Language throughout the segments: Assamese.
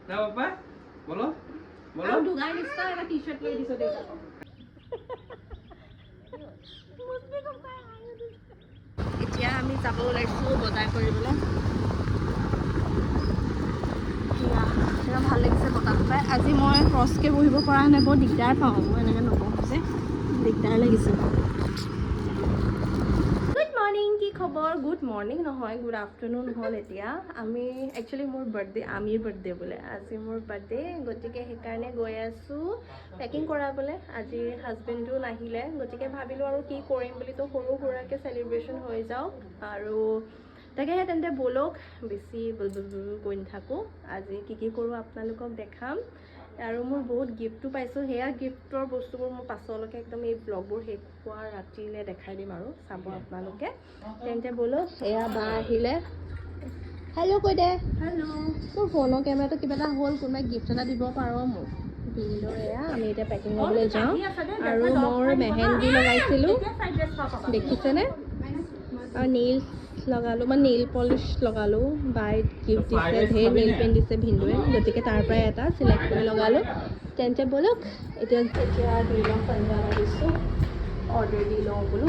না পাপা বলো বলো আৰু দুগাৰ নিচিনা এটা টি-শাৰ্ট লৈ দিছো দেউতাকক এতিয়া আমি যাব ওলাইছোঁ বজাৰ কৰিবলৈ ভাল লাগিছে বতাহটো পাই আজি মই ক্ৰছকৈ বহিব পৰা নাই বৰ দিগদাৰ পাওঁ মই এনেকৈ নবহোঁ যে দিগদাৰ লাগিছে গুড মৰ্ণিং কি খবৰ গুড মৰ্ণিং নহয় গুড আফটাৰনুন হ'ল এতিয়া আমি একচুৱেলি মোৰ বাৰ্থডে আমিৰ বাৰ্থডে বোলে আজি মোৰ বাৰ্থডে গতিকে সেইকাৰণে গৈ আছোঁ পেকিং কৰাবলৈ আজি হাজবেণ্ডো নাহিলে গতিকে ভাবিলোঁ আৰু কি কৰিম বুলি তো সৰু সুৰাকৈ চেলিব্ৰেশ্যন হৈ যাওক আৰু তাকেহে তেন্তে ব'লক বেছি কৈ নাথাকোঁ আজি কি কৰোঁ আপোনালোকক দেখাম আৰু মোৰ বহুত গিফ্টো পাইছোঁ সেয়া গিফ্টৰ বস্তুবোৰ মোৰ পাছলৈকে একদম এই ব্লগবোৰ শেষ হোৱাৰ ৰাতিলৈ দেখাই দিম আৰু চাব আপোনালোকে তেন্তে ব'লক এয়া বা আহিলে হেল্ল' কৈ দে হেল্ল' মোৰ ফোনৰ কেমেৰাটো কিবা এটা হ'ল কোনোবাই গিফ্ট এটা দিব পাৰোঁ মোক ভিন্দৰ এয়া আমি এতিয়া পেকিং কৰিবলৈ যাওঁ আৰু মই মেহেন্দি লগাইছিলোঁ দেখিছেনে আৰু নেইলছ লগালোঁ মই নেইল পলিছ লগালোঁ বাই গিফ্ট দিছে ধেৰ নেইল পেইণ্ট দিছে ভিন্দুৱে গতিকে তাৰ পৰাই এটা চিলেক্ট কৰি লগালোঁ তেন্তে ব'লক এতিয়া দি লওঁ পাঞ্জাবা দিছোঁ অৰ্ডাৰ দি লওঁ বোলো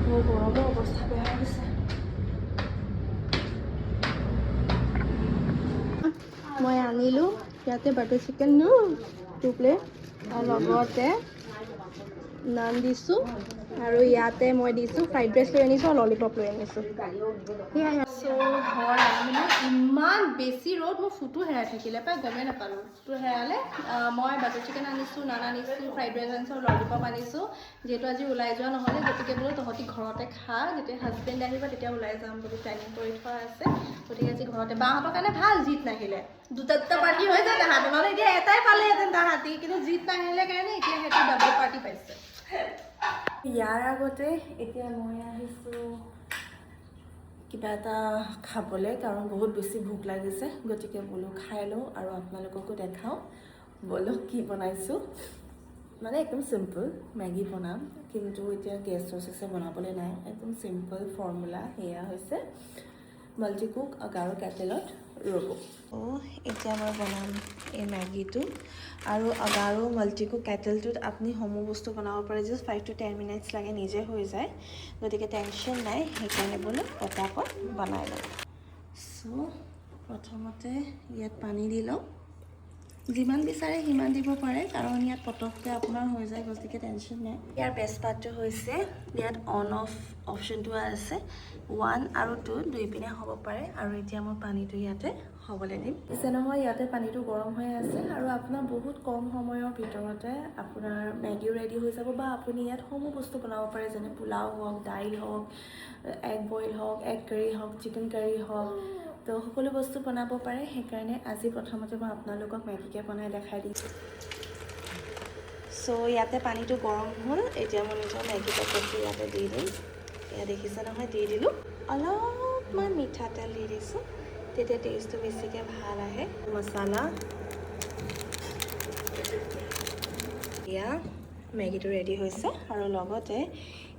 মোৰ গৰমৰ অৱস্থা বেয়া হৈছে মই আনিলোঁ ইয়াতে বাটাৰ চিকেন 2 প্লেট আৰু লগতে নান দিছোঁ আৰু ইয়াতে মই দিছোঁ ফ্ৰাইড ৰাইচ লৈ আনিছোঁ আৰু ললিপপ লৈ আনিছোঁ সেয়াই ঘৰ মানে ইমান বেছি ৰ'দ মোৰ ফুটো হেৰাই থাকিলে পাই গমেই নাপালোঁ ফুটো হেৰালে মই বাটাৰ চিকেন আনিছোঁ নান আনিছোঁ ফ্ৰাইড ৰাইচ আনিছোঁ ললিপপ আনিছোঁ যিহেতু আজি ওলাই যোৱা নহ'লে গতিকে বোলো তহঁতি ঘৰতে খা যেতিয়া হাজবেণ্ড আহিব তেতিয়া ওলাই যাম বুলি প্লেনিং কৰি থোৱা আছে গতিকে আজি ঘৰতে বাহঁতৰ কাৰণে ভাল জিত নাহিলে দুটা পাৰ্টি হৈ যায় তাহাঁতে নহ'লে এতিয়া এটাই পালেহেঁতেন তাহাঁতি কিন্তু জিত নাহিলে কাৰণে এতিয়া সেইটো ডাবল পাৰ্টি পাইছে ইয়াৰ আগতে এতিয়া মই আহিছোঁ কিবা এটা খাবলৈ কাৰণ বহুত বেছি ভোক লাগিছে গতিকে বোলো খাই লওঁ আৰু আপোনালোককো দেখাওঁ ব'লক কি বনাইছোঁ মানে একদম চিম্পল মেগী বনাম কিন্তু এতিয়া গেছ চেছে বনাবলৈ নাই একদম চিম্পল ফৰ্মুলা সেয়া হৈছে মাল্টিকুক আগাৰো কেটেলত ৰ'ব এতিয়া মই বনাম এই মেগীটো আৰু আগাৰো মাল্টিকুক কেটেলটোত আপুনি সমূহ বস্তু বনাব পাৰে জাষ্ট 5 to 10 মিনিটছ লাগে নিজে হৈ যায় গতিকে টেনশ্যন নাই সেইকাৰণে বোলো পটাপট বনাই লওঁ চ' প্ৰথমতে ইয়াত পানী দি লওঁ যিমান বিচাৰে সিমান দিব পাৰে কাৰণ ইয়াত পটককৈ আপোনাৰ হৈ যায় গতিকে টেনশ্যন নাই ইয়াৰ বেষ্ট পাৰ্টটো হৈছে ইয়াত অন অফ অপশ্যনটো আছে 1 আৰু 2 দুই পিনে হ'ব পাৰে আৰু এতিয়া মই পানীটো ইয়াতে হ'বলৈ দিম পিছে নহয় ইয়াতে পানীটো গৰম হৈ আছে আৰু আপোনাৰ বহুত কম সময়ৰ ভিতৰতে আপোনাৰ মেগীও ৰেডি হৈ যাব বা আপুনি ইয়াত সমূহ বস্তু বনাব পাৰে যেনে পোলাও হওক দাইল হওক এগ বইল হওক এগ কাৰী হওক চিকেন কাৰী হওক তো সকলো বস্তু বনাব পাৰে সেইকাৰণে আজি প্ৰথমতে মই আপোনালোকক মেগীকে বনাই দেখাই দিম চ' ইয়াতে পানীটো গৰম হ'ল এতিয়া মই নিজৰ মেগী পেকেটটো ইয়াতে দি দিম এয়া দেখিছে নহয় দি দিলোঁ অলপমান মিঠাতেল দি দিছোঁ তেতিয়া টেষ্টটো বেছিকৈ ভাল আহে মছলা এয়া মেগীটো ৰেডি হৈছে আৰু লগতে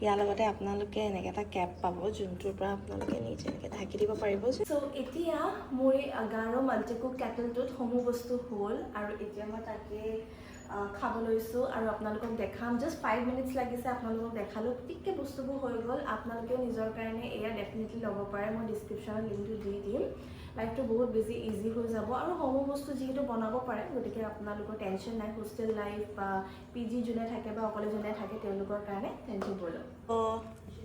ইয়াৰ লগতে আপোনালোকে এনেকৈ এটা কেপ পাব যোনটোৰ পৰা আপোনালোকে নিজে এনেকৈ ঢাকি দিব পাৰিব চ' এতিয়া মোৰ এই আগাৰো মাল্টিকুক কেটেলটোত সমূহ বস্তু হ'ল আৰু এতিয়া মই তাকে খাব লৈছোঁ আৰু আপোনালোকক দেখাম জাষ্ট 5 মিনিটছ লাগিছে আপোনালোকক দেখালোঁ পিককৈ বস্তুবোৰ হৈ গ'ল আপোনালোকেও নিজৰ কাৰণে এয়া ডেফিনেটলি ল'ব পাৰে মই ডিছক্ৰিপশ্যনত লিংকটো দি দিম লাইফটো বহুত বেছি ইজি হৈ যাব আৰু সমূহ বস্তু যিহেতু বনাব পাৰে গতিকে আপোনালোকৰ টেনশ্যন নাই হোষ্টেল লাইফ বা পি জি যোনে থাকে বা অকলে যোনে থাকে তেওঁলোকৰ কাৰণে টেনশ্যন কৰিলোঁ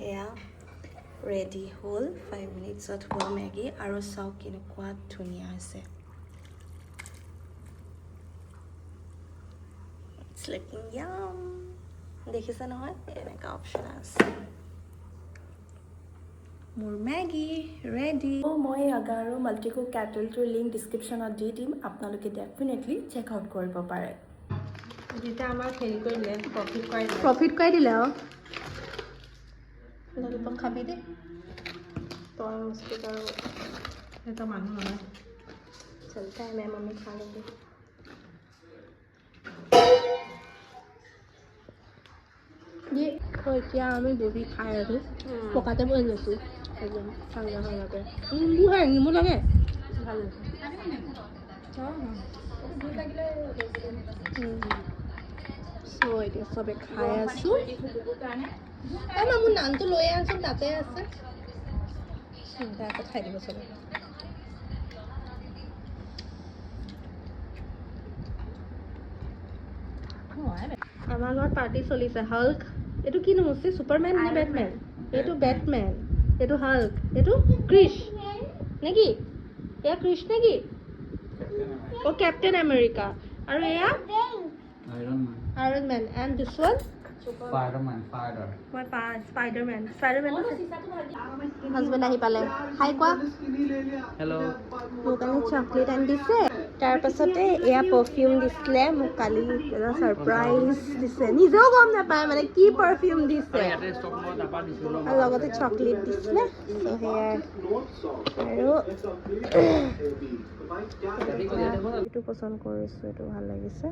এয়া ৰেডি হ'ল 5 মিনিটছত হোৱা মেগী আৰু চাওক কেনেকুৱা ধুনীয়া হৈছে looking yum দেখিছে নহয় এনেকুৱা অপশ্যন আছে মোৰ মেগী ৰেডি মই আগাৰো মাল্টিকুক কেটেলটোৰ লিংক ডিছক্ৰিপশ্যনত দি দিম আপোনালোকে ডেফিনেটলি চেক আউট কৰিব পাৰে যেতিয়া আমাক হেৰি কৰিলে প্ৰফিট কৰাই দিলে আৰু ললিপপ খাবি দেই তই মস্তিক আৰু এটা মানুহ নহয় চলতা है मैं मम्मी खा लूँगी ये तो क्या हमें जो भी खाए थे पकाते बोल লৈছোঁ একদম ঠাণ্ডা ঠাণ্ডাতে মোৰ হে নিমু লাগে ভাল চ' এতিয়া চবে খাই আছোঁ মোৰ নানটো লৈ আছোঁ তাতে আছে চিন্তা আকৌ খাই দিব চবে আমাৰ ঘৰত পাৰ্টি চলিছে হাল্ক এইটো কি নমস্তে ছুপাৰমেন নে বেটমেন এইটো বেটমেন এইটো হাল্ক এইটো ক্ৰিছ নেকি এয়া ক্ৰিছ নেকি অ কেপ্টেইন আমেৰিকা আৰু এয়া Iron Man and this one Spiderman husband আহি পালে হাই কোৱা হেল্ল' মোৰ কাৰণে চকলেট আনি দিছে তাৰপাছতে এয়া পাৰফিউম দিছিলে মোক কালি এটা ছাৰপ্ৰাইজ দিছে নিজেও গম নাপায় মানে কি পাৰফিউম দিছে আৰু লগতে চকলেট দিছিলে চ' সেয়াই আৰু এইটো পচন্দ কৰিছোঁ এইটো ভাল লাগিছে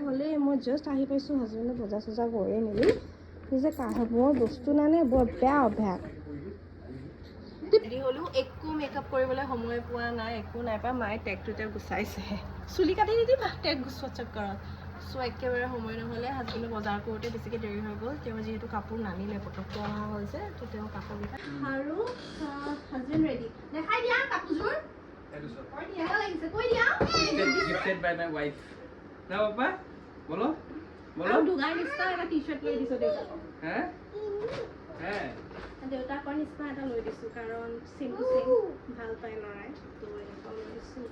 হ'লে মই জাষ্ট আহি পাইছোঁ হাজবেণ্ডে বজাৰ চজাৰ কৰি মেলি নিজে মোৰ বস্তু নানে বৰ বেয়া অভ্যাস ৰেডি হ'লেও একো মেকআপ কৰিবলৈ সময় পোৱা নাই একো নাই পাই মায়ে টেগটোতে গুচাইছে চুলি কাটি নিদিবা টেগ গুচোৱা চক্কৰত চ' একেবাৰে সময় নহ'লে হাজবেণ্ডে বজাৰ কৰোঁতে বেছিকৈ দেৰি হৈ গ'ল তেওঁ যিহেতু কাপোৰ নানিলে পটককৈ অহা হ'ল যে তো তেওঁ কাপোৰ কেইটা আৰু হাজবেণ্ড ৰেডি দেখাই দিয়া কাপোৰযোৰ লাগিছে কৈ দিয়া gifted by my wife না পাপা বলো বলো আৰু দুগাৰ নিচিনা এটা টি-শাৰ্ট লৈ দিছোঁ দেউতাক হ্যাঁ হ্যাঁ দেউতাকৰ নিচিনা এটা লৈ দিছোঁ কাৰণ চেম টু চেম ভাল পায় ল'ৰাই তো এনেকুৱা লৈ দিছোঁ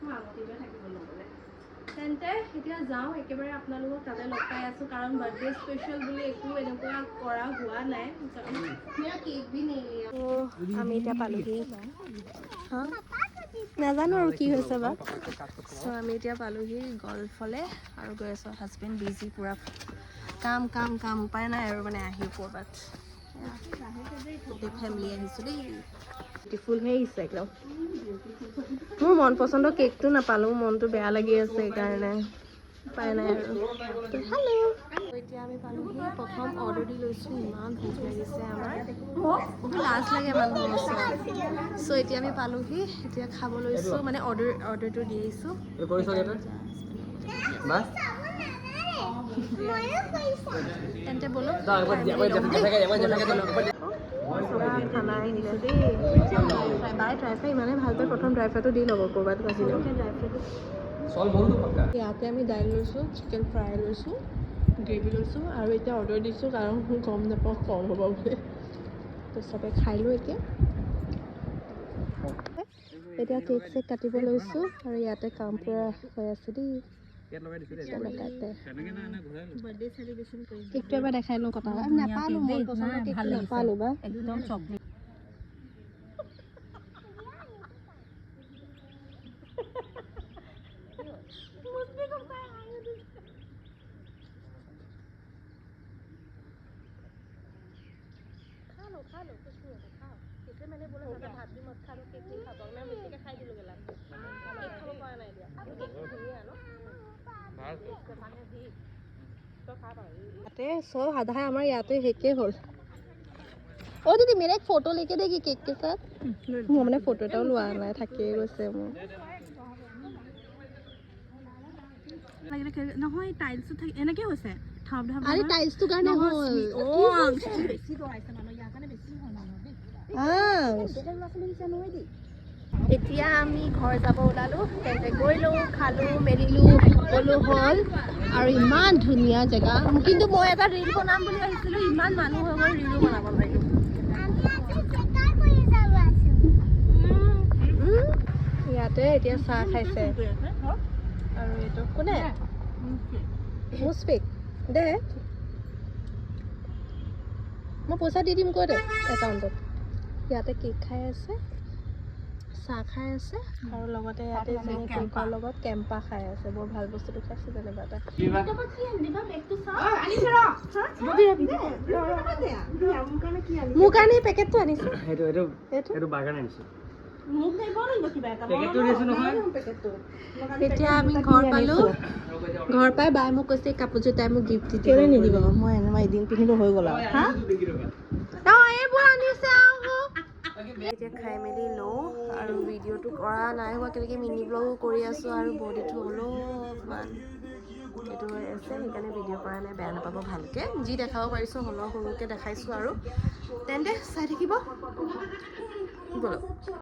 মই আগতীয়াকৈ থাকিব ল'বলৈ তেন্তে এতিয়া যাওঁ একেবাৰে আপোনালোকক তাতে লগ পাই আছোঁ কাৰণ বাৰ্থডে স্পেচিয়েল বুলি একো এনেকুৱা কৰা হোৱা নাই আমি এতিয়া পালোহি হা নাজানো আৰু কি হৈছে বা চ' আমি এতিয়া পালোহি গল্ফলে আৰু গৈ আছোঁ হাজবেণ্ড বিজি পূৰা কাম কাম কাম উপায় নাই আৰু মানে আহি ক'ৰবাত ফেমিলি আহিছোঁ দেই বিউটিফুল হৈ আহিছে একদম মোৰ মন পচন্দৰ কেকটো নাপালোঁ মনটো বেয়া লাগি আছে সেইকাৰণে উপায় নাই আৰু হেল্ল' এতিয়া আমি পালোহি প্ৰথম অৰ্ডাৰ দি লৈছোঁ ইমান ভোক লাগিছে আমাৰ বহুত লাজ লাগে মানুহৰ ওচৰত চ' এতিয়া আমি পালোহি এতিয়া খাব লৈছোঁ মানে অৰ্ডাৰটো দি আহিছোঁ তেন্তে বলো খানা আহিলে দেই বাই ড্ৰাই ফ্ৰাই ইমানে ভাল পায় প্ৰথম ড্ৰাই ফ্ৰাইটো দি ল'ব ক'ৰবাত বাজিলেও ইয়াতে আমি দাইল লৈছোঁ চিকেন ফ্ৰাই লৈছোঁ গ্ৰেভি লৈছোঁ আৰু এতিয়া অৰ্ডাৰ দিছোঁ কাৰণ গম নাপাওঁ কম হ'ব বুলি তো চবে খাই লওঁ এতিয়া কেক চেক কাটিব লৈছোঁ আৰু ইয়াতে কাম পূৰা হৈ আছে দেই কেকটো এবাৰ দেখাই লওঁ কথা নাপালোঁ মই পচন্দৰ কেকটো নাপালোঁ বা একদম চকলেট खा लो कुछ नहीं होता खाओ इसलिए मैंने बोला ज़्यादा भात भी मत खा लो केक नहीं खा पाऊँ मैं मिट्टी का खाई दिलोगे लास्ट केक खाब पारा नहीं दिया केक धुनिया नो याते सब आधा हमारे याते हेके होल ओ दीदी मेरा एक फोटो लेके देगी केक के साथ मैं मैंने फोटोटाও লোৱা নাই থাকিয়ে গৈছে মোৰ নহয় টাইলছটো থাকে এনেকৈ হৈছে ঠাপ ঠাপ আৰে টাইলছটো কাৰণে হ'ল ও বেছি দৰাইছে মানুহ ইয়াৰ কাৰণে বেছি হ'ল মানুহ দেই এতিয়া আমি ঘৰ যাব ওলালোঁ তেন্তে গৈ লওঁ খালোঁ মেলিলোঁ সকলো হ'ল আৰু ইমান ধুনীয়া জেগা কিন্তু মই এটা ৰিল বনাম বুলি আহিছিলোঁ ইমান মানুহ হৈ গ'ল ৰিলো বনাব পাৰিলোঁ ইয়াতে এতিয়া চাহ খাইছে আৰু এইটো কোনে মুস্ফিক দে মই পইচা দি দিম কৈ দে একাউণ্টত ইয়াতে কেক খাই আছে চাহ খাই আছে আৰু লগতে ইয়াতে কেকৰ লগত কেম্পা খাই আছে বৰ ভাল বস্তুটো খাইছে যেনিবা এটা মোৰ কাৰণে পেকেটটো আনিছে এইটো বাগান আনিছোঁ মোক দিব লাগিব কিবা এটা পেকেটটো দিছো নহয় এতিয়া আমি ঘৰ পালো ঘৰ পাই বাই মোক কৈছে কাপোৰযোৰ তাই মোক গিফ্ট দি কেলে নিদিব মই এদিন পিন্ধিব হৈ গ'ল আৰু হা এইবোৰ আনিছে আকৌ এতিয়া খাই মেলি লওঁ আৰু ভিডিঅ'টো কৰা নাই হোৱা কেনেকৈ মিনি ব্লগো কৰি আছোঁ আৰু বডিটো অলপমান সেইটো হৈ আছে সেইকাৰণে ভিডিঅ' কৰা নাই বেয়া নাপাব ভালকৈ যি দেখাব পাৰিছোঁ হ'লেও সৰুকৈ দেখাইছোঁ আৰু তেন্তে চাই থাকিব ব'লক